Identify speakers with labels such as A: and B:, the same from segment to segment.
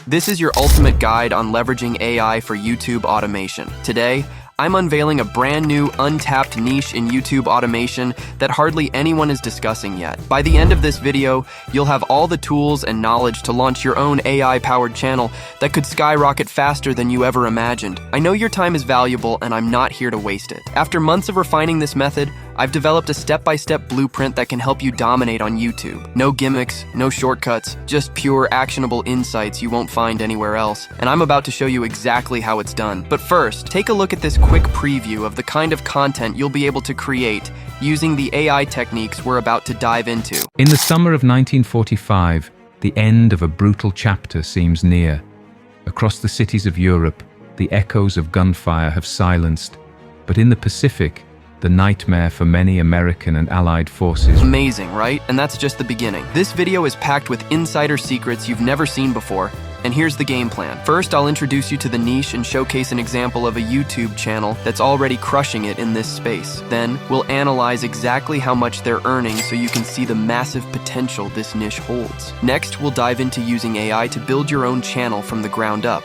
A: This is your ultimate guide on leveraging AI for YouTube automation. Today, I'm unveiling a brand new untapped niche in YouTube automation that hardly anyone is discussing yet. By the end of this video, you'll have all the tools and knowledge to launch your own AI-powered channel that could skyrocket faster than you ever imagined. I know your time is valuable and I'm not here to waste it. After months of refining this method, I've developed a step-by-step blueprint that can help you dominate on YouTube. No gimmicks, no shortcuts, just pure actionable insights you won't find anywhere else. And I'm about to show you exactly how it's done. But first, take a look at this quick preview of the kind of content you'll be able to create using the AI techniques we're about to dive into.
B: In the summer of 1945, the end of a brutal chapter seems near. Across the cities of Europe, the echoes of gunfire have silenced. But in the Pacific, the nightmare for many American and Allied forces.
A: Amazing, right? And that's just the beginning. This video is packed with insider secrets you've never seen before, and here's the game plan. First, I'll introduce you to the niche and showcase an example of a YouTube channel that's already crushing it in this space. Then, we'll analyze exactly how much they're earning so you can see the massive potential this niche holds. Next, we'll dive into using AI to build your own channel from the ground up.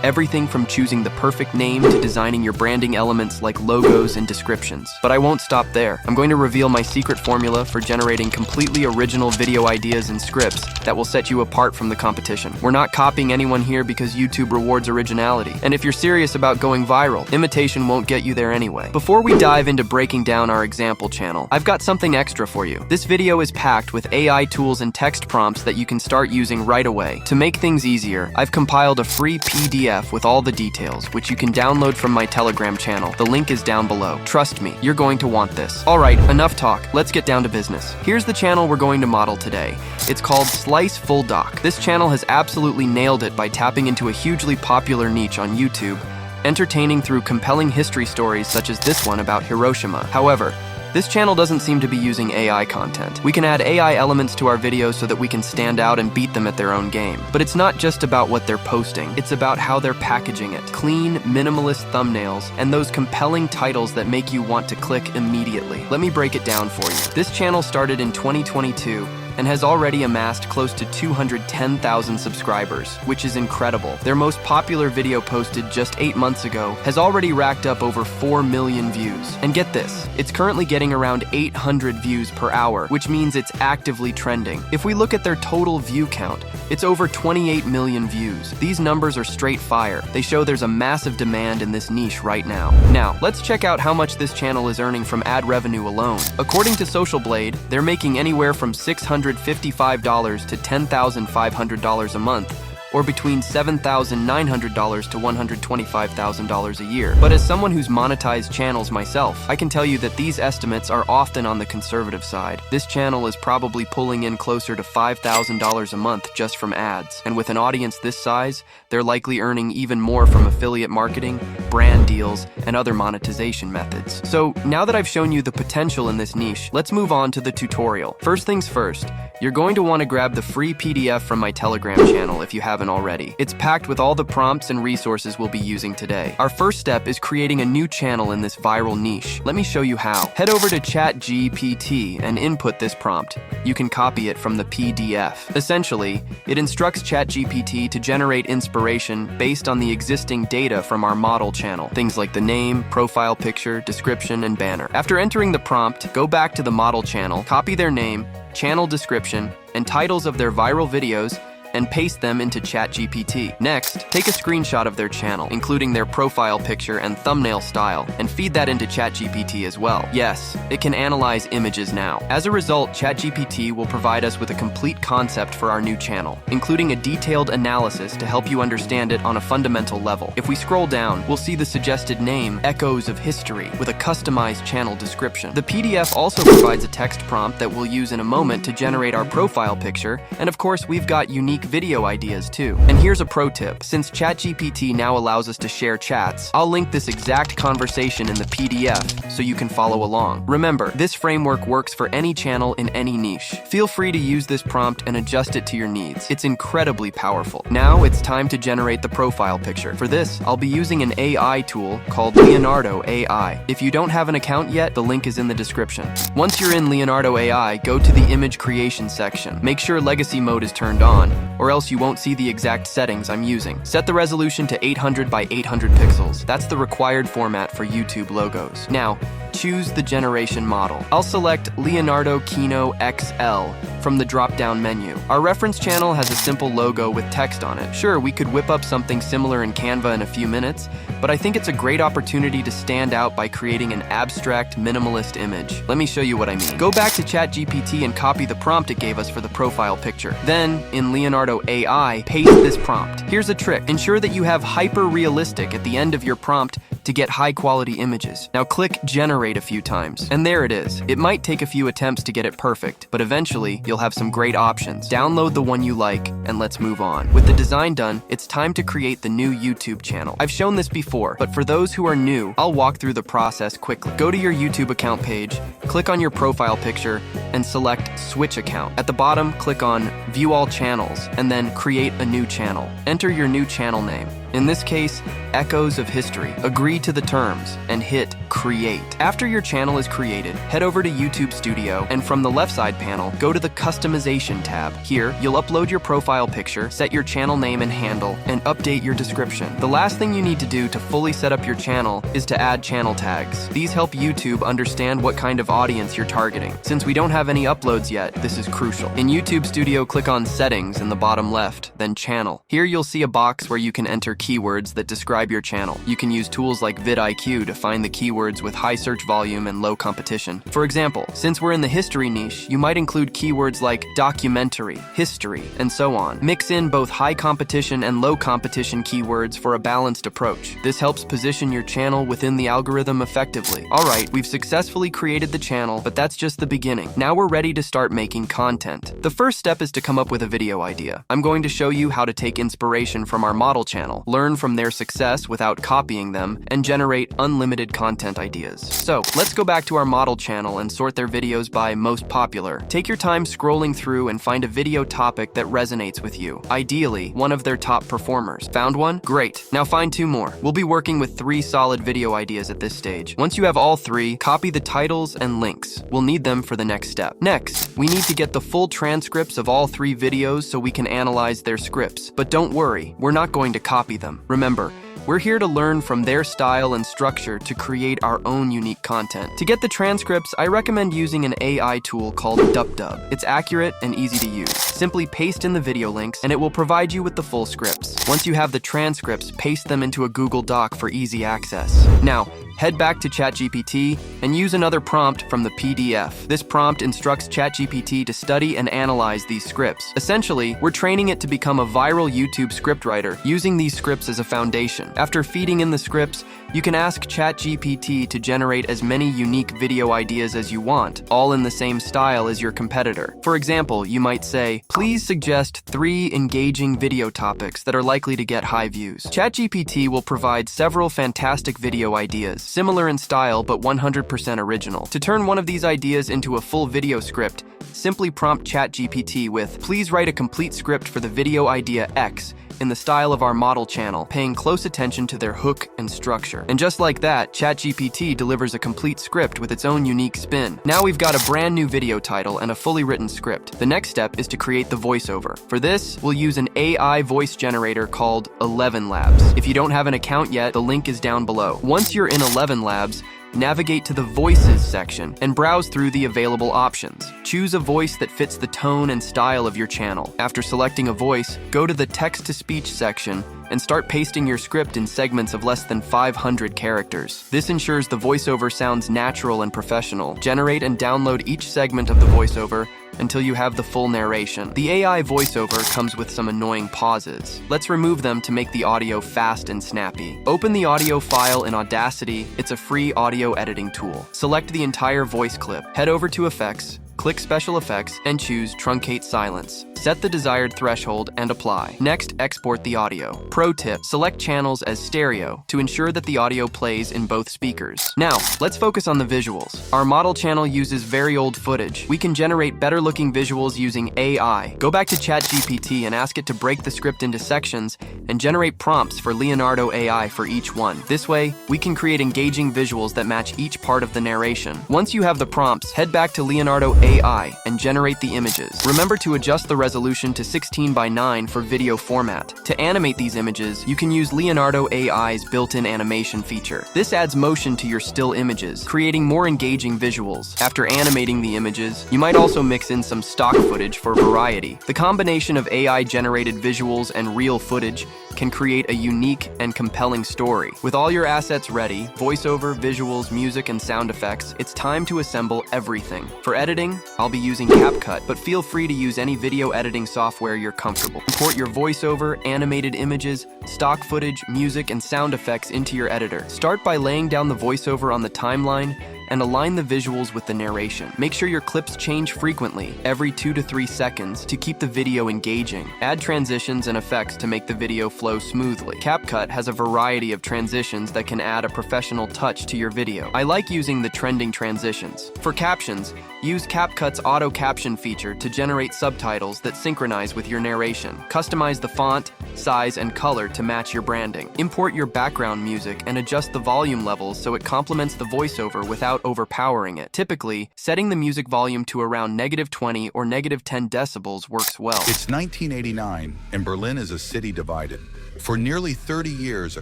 A: Everything from choosing the perfect name to designing your branding elements like logos and descriptions. But I won't stop there. I'm going to reveal my secret formula for generating completely original video ideas and scripts that will set you apart from the competition. We're not copying anyone here because YouTube rewards originality. And if you're serious about going viral, imitation won't get you there anyway. Before we dive into breaking down our example channel, I've got something extra for you. This video is packed with AI tools and text prompts that you can start using right away. To make things easier, I've compiled a free PDF with all the details, which you can download from my Telegram channel. The link is down below. Trust me, you're going to want this. Alright, enough talk. Let's get down to business. Here's the channel we're going to model today. It's called Slice Full Doc. This channel has absolutely nailed it by tapping into a hugely popular niche on YouTube, entertaining through compelling history stories such as this one about Hiroshima. However, this channel doesn't seem to be using AI content. We can add AI elements to our videos so that we can stand out and beat them at their own game. But it's not just about what they're posting, it's about how they're packaging it. Clean, minimalist thumbnails, and those compelling titles that make you want to click immediately. Let me break it down for you. This channel started in 2022 and has already amassed close to 210,000 subscribers, which is incredible. Their most popular video posted just 8 months ago has already racked up over 4 million views. And get this, it's currently getting around 800 views per hour, which means it's actively trending. If we look at their total view count, it's over 28 million views. These numbers are straight fire. They show there's a massive demand in this niche right now. Now, let's check out how much this channel is earning from ad revenue alone. According to Social Blade, they're making anywhere from $655 to $10,500 a month, or between $7,900 to $125,000 a year. But as someone who's monetized channels myself, I can tell you that these estimates are often on the conservative side. This channel is probably pulling in closer to $5,000 a month just from ads. And with an audience this size, they're likely earning even more from affiliate marketing, brand deals, and other monetization methods. So now that I've shown you the potential in this niche, let's move on to the tutorial. First things first, you're going to want to grab the free PDF from my Telegram channel if you haven't already. It's packed with all the prompts and resources we'll be using today. Our first step is creating a new channel in this viral niche. Let me show you how. Head over to ChatGPT and input this prompt. You can copy it from the PDF. Essentially, it instructs ChatGPT to generate inspiration based on the existing data from our model channel. Things like the name, profile picture, description, and banner. After entering the prompt, go back to the model channel, copy their name, channel description, and titles of their viral videos, and paste them into ChatGPT. Next, take a screenshot of their channel, including their profile picture and thumbnail style, and feed that into ChatGPT as well. Yes, it can analyze images now. As a result, ChatGPT will provide us with a complete concept for our new channel, including a detailed analysis to help you understand it on a fundamental level. If we scroll down, we'll see the suggested name, Echoes of History, with a customized channel description. The PDF also provides a text prompt that we'll use in a moment to generate our profile picture, and of course, we've got unique video ideas too. And here's a pro tip. Since ChatGPT now allows us to share chats, I'll link this exact conversation in the PDF so you can follow along. Remember, this framework works for any channel in any niche. Feel free to use this prompt and adjust it to your needs. It's incredibly powerful. Now it's time to generate the profile picture. For this, I'll be using an AI tool called Leonardo AI. If you don't have an account yet, the link is in the description. Once you're in Leonardo AI, go to the image creation section. Make sure legacy mode is turned on, or else you won't see the exact settings I'm using. Set the resolution to 800 by 800 pixels. That's the required format for YouTube logos. Now, choose the generation model. I'll select Leonardo Kino XL from the drop-down menu. Our reference channel has a simple logo with text on it. Sure, we could whip up something similar in Canva in a few minutes, but I think it's a great opportunity to stand out by creating an abstract, minimalist image. Let me show you what I mean. Go back to ChatGPT and copy the prompt it gave us for the profile picture. Then, in Leonardo AI, paste this prompt. Here's a trick. Ensure that you have hyper-realistic at the end of your prompt to get high-quality images. Now click Generate a few times, and there it is. It might take a few attempts to get it perfect, but eventually, you'll have some great options. Download the one you like, and let's move on. With the design done, it's time to create the new YouTube channel. I've shown this before, but for those who are new, I'll walk through the process quickly. Go to your YouTube account page, click on your profile picture, and select Switch Account. At the bottom, click on View All Channels, and then Create a New Channel. Enter your new channel name. In this case, Echoes of History. Agree to the terms and hit Create. After your channel is created, head over to YouTube Studio and from the left side panel, go to the Customization tab. Here, you'll upload your profile picture, set your channel name and handle, and update your description. The last thing you need to do to fully set up your channel is to add channel tags. These help YouTube understand what kind of audience you're targeting. Since we don't have any uploads yet, this is crucial. In YouTube Studio, click on Settings in the bottom left, then Channel. Here you'll see a box where you can enter keywords that describe your channel. You can use tools like vidIQ to find the keywords with high search volume and low competition. For example, since we're in the history niche, you might include keywords like documentary, history, and so on. Mix in both high competition and low competition keywords for a balanced approach. This helps position your channel within the algorithm effectively. Alright, we've successfully created the channel, but that's just the beginning. Now we're ready to start making content. The first step is to come up with a video idea. I'm going to show you how to take inspiration from our model channel, learn from their success without copying them, and generate unlimited content ideas. So, let's go back to our model channel and sort their videos by most popular. Take your time scrolling through and find a video topic that resonates with you. Ideally, one of their top performers. Found one? Great. Now find two more. We'll be working with 3 solid video ideas at this stage. Once you have all 3, copy the titles and links. We'll need them for the next step. Next, we need to get the full transcripts of all 3 videos so we can analyze their scripts. But don't worry, we're not going to copy them. Remember, we're here to learn from their style and structure to create our own unique content. To get the transcripts, I recommend using an AI tool called DubDub. It's accurate and easy to use. Simply paste in the video links and it will provide you with the full scripts. Once you have the transcripts, paste them into a Google Doc for easy access. Now, head back to ChatGPT and use another prompt from the PDF. This prompt instructs ChatGPT to study and analyze these scripts. Essentially, we're training it to become a viral YouTube scriptwriter using these scripts as a foundation. After feeding in the scripts, you can ask ChatGPT to generate as many unique video ideas as you want, all in the same style as your competitor. For example, you might say, please suggest 3 engaging video topics that are likely to get high views. ChatGPT will provide several fantastic video ideas, similar in style but 100% original. To turn one of these ideas into a full video script, simply prompt ChatGPT with, please write a complete script for the video idea X in the style of our model channel, paying close attention to their hook and structure. And just like that, ChatGPT delivers a complete script with its own unique spin. Now we've got a brand new video title and a fully written script. The next step is to create the voiceover. For this, we'll use an AI voice generator called 11 Labs. If you don't have an account yet, the link is down below. Once you're in 11 Labs, navigate to the Voices section and browse through the available options. Choose a voice that fits the tone and style of your channel. After selecting a voice, go to the text-to-speech section and start pasting your script in segments of less than 500 characters. This ensures the voiceover sounds natural and professional. Generate and download each segment of the voiceover until you have the full narration. The AI voiceover comes with some annoying pauses. Let's remove them to make the audio fast and snappy. Open the audio file in Audacity. It's a free audio editing tool. Select the entire voice clip. Head over to Effects, click Special Effects, and choose Truncate Silence. Set the desired threshold and apply. Next, export the audio. Pro tip, select channels as stereo to ensure that the audio plays in both speakers. Now, let's focus on the visuals. Our model channel uses very old footage. We can generate better looking visuals using AI. Go back to ChatGPT and ask it to break the script into sections and generate prompts for Leonardo AI for each one. This way, we can create engaging visuals that match each part of the narration. Once you have the prompts, head back to Leonardo AI and generate the images. Remember to adjust the resolution to 16:9 for video format. To animate these images, you can use Leonardo AI's built-in animation feature. This adds motion to your still images, creating more engaging visuals. After animating the images, you might also mix in some stock footage for variety. The combination of AI-generated visuals and real footage can create a unique and compelling story. With all your assets ready, voiceover, visuals, music, and sound effects, it's time to assemble everything. For editing, I'll be using CapCut, but feel free to use any video editing software you're comfortable. Import your voiceover, animated images, stock footage, music, and sound effects into your editor. Start by laying down the voiceover on the timeline and align the visuals with the narration. Make sure your clips change frequently, every 2 to 3 seconds, to keep the video engaging. Add transitions and effects to make the video flow smoothly. CapCut has a variety of transitions that can add a professional touch to your video. I like using the trending transitions. For captions, use CapCut's auto caption feature to generate subtitles that synchronize with your narration. Customize the font, size, and color to match your branding. Import your background music and adjust the volume levels so it complements the voiceover without overpowering it. Typically, setting the music volume to around -20 or -10 decibels works well.
C: It's 1989, and Berlin is a city divided. For nearly 30 years, a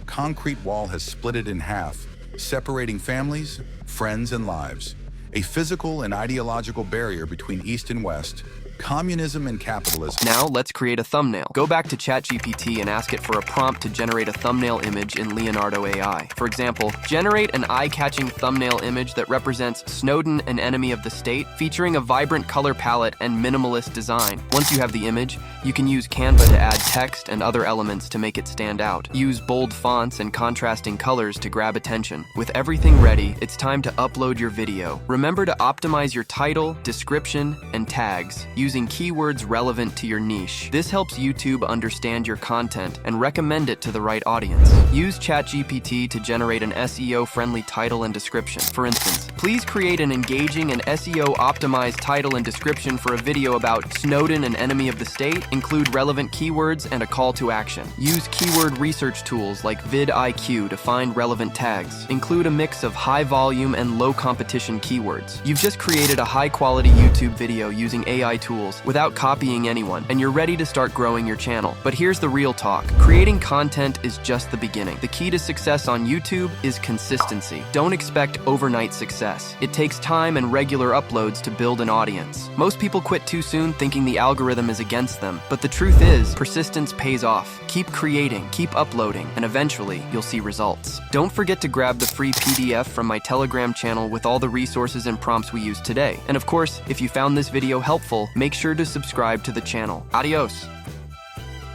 C: concrete wall has split it in half, separating families, friends, and lives. A physical and ideological barrier between East and West, communism and capitalism.
A: Now, let's create a thumbnail. Go back to ChatGPT and ask it for a prompt to generate a thumbnail image in Leonardo AI. For example, generate an eye-catching thumbnail image that represents Snowden, an enemy of the state, featuring a vibrant color palette and minimalist design. Once you have the image, you can use Canva to add text and other elements to make it stand out. Use bold fonts and contrasting colors to grab attention. With everything ready, it's time to upload your video. Remember to optimize your title, description, and tags, using keywords relevant to your niche. This helps YouTube understand your content and recommend it to the right audience. Use ChatGPT to generate an SEO-friendly title and description. For instance, please create an engaging and SEO-optimized title and description for a video about Snowden, an enemy of the state. Include relevant keywords and a call to action. Use keyword research tools like vidIQ to find relevant tags. Include a mix of high-volume and low-competition keywords. You've just created a high-quality YouTube video using AI tools without copying anyone, and you're ready to start growing your channel. But here's the real talk. Creating content is just the beginning. The key to success on YouTube is consistency. Don't expect overnight success. It takes time and regular uploads to build an audience. Most people quit too soon thinking the algorithm is against them, but the truth is, persistence pays off. Keep creating, keep uploading, and eventually you'll see results. Don't forget to grab the free PDF from my Telegram channel with all the resources and prompts we used today. And of course, if you found this video helpful, make sure to subscribe to the channel. Adios!